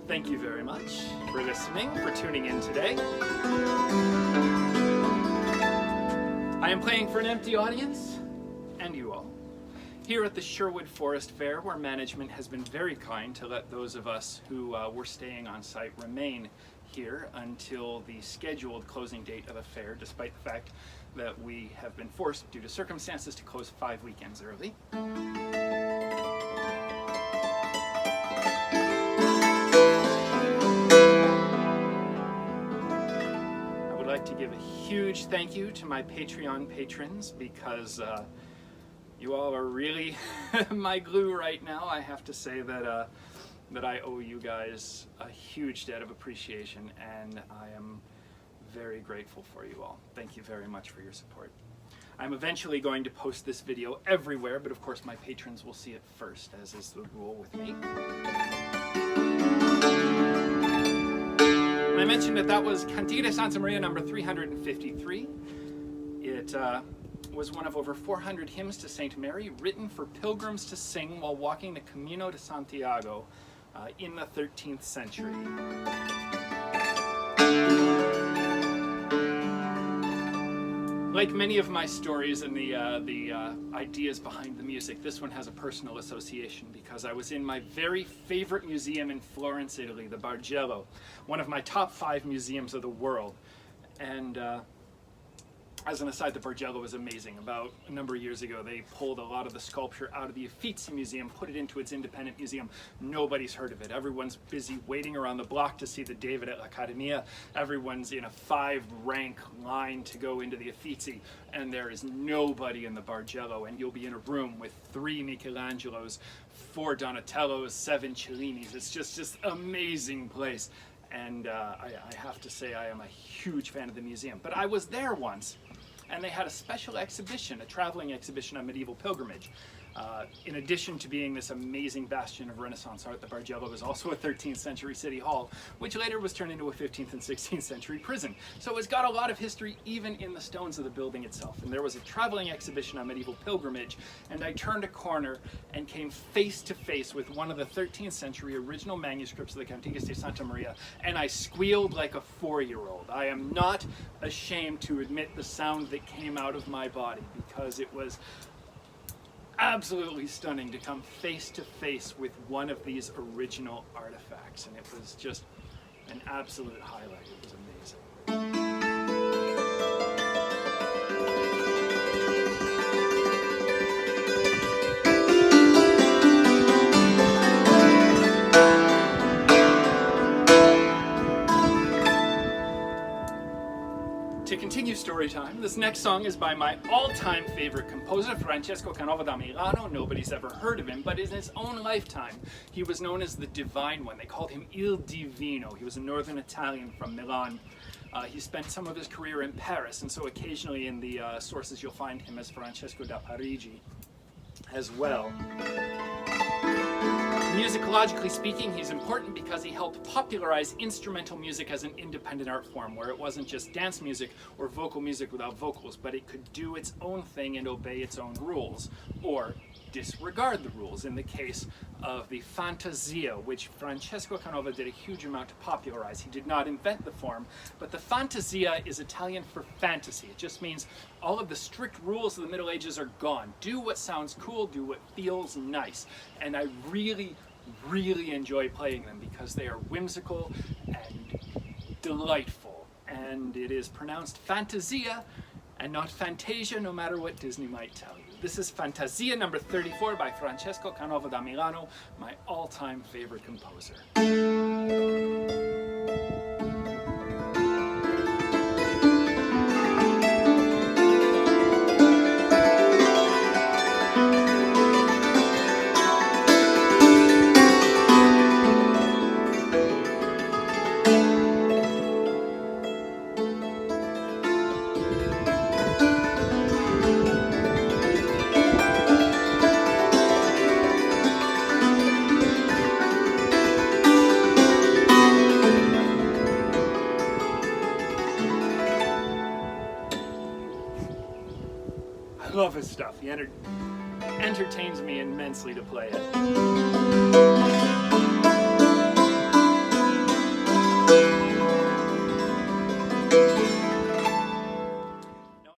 Thank you very much for listening, for tuning in today. I am playing for an empty audience, and you all, here at the Sherwood Forest Fair, where management has been very kind to let those of us who were staying on site remain here until the scheduled closing date of the fair, despite the fact that we have been forced, due to circumstances, to close 5 weekends early. I would like to give a huge thank you to my Patreon patrons, because you all are really my glue right now. I have to say that that I owe you guys a huge debt of appreciation, and I am very grateful for you all. Thank you very much for your support. I'm eventually going to post this video everywhere, but of course my patrons will see it first, as is the rule with me. And I mentioned that was Cantica de Santa Maria number 353. It was one of over 400 hymns to Saint Mary written for pilgrims to sing while walking the Camino de Santiago in the 13th century. Like many of my stories and the ideas behind the music, this one has a personal association, because I was in my very favorite museum in Florence, Italy, the Bargello, one of my top 5 museums of the world. And as an aside, the Bargello is amazing. About a number of years ago, they pulled a lot of the sculpture out of the Uffizi Museum, put it into its independent museum. Nobody's heard of it. Everyone's busy waiting around the block to see the David at l'Accademia. Everyone's in a 5-rank line to go into the Uffizi, and there is nobody in the Bargello, and you'll be in a room with 3 Michelangelos, 4 Donatellos, 7 Cellinis. It's just this amazing place. And I have to say I am a huge fan of the museum. But I was there once, and they had a special exhibition, a traveling exhibition on medieval pilgrimage. In addition to being this amazing bastion of Renaissance art, the Bargello was also a 13th century city hall, which later was turned into a 15th and 16th century prison. So it's got a lot of history even in the stones of the building itself. And there was a traveling exhibition on medieval pilgrimage, and I turned a corner and came face to face with one of the 13th century original manuscripts of the Cantica de Santa Maria, and I squealed like a 4-year-old. I am not ashamed to admit the sound that came out of my body, because it was absolutely stunning to come face to face with one of these original artifacts, and it was just an absolute highlight. It was amazing. To continue story time, this next song is by my all-time favorite composer, Canova da Milano. Nobody's ever heard of him, but in his own lifetime, he was known as the Divine One. They called him Il Divino. He was a northern Italian from Milan. He spent some of his career in Paris, and so occasionally in the sources you'll find him as Francesco da Parigi as well. Musicologically speaking, he's important because he helped popularize instrumental music as an independent art form, where it wasn't just dance music or vocal music without vocals, but it could do its own thing and obey its own rules, or disregard the rules, in the case of the Fantasia, which Francesco Canova did a huge amount to popularize. He did not invent the form, but the Fantasia is Italian for fantasy. It just means all of the strict rules of the Middle Ages are gone. Do what sounds cool, do what feels nice. And I really enjoy playing them, because they are whimsical and delightful. And it is pronounced Fantasia and not Fantasia, no matter what Disney might tell you. This is Fantasia number 34 by Francesco Canova da Milano, my all-time favorite composer. I love his stuff. He entertains me immensely to play it.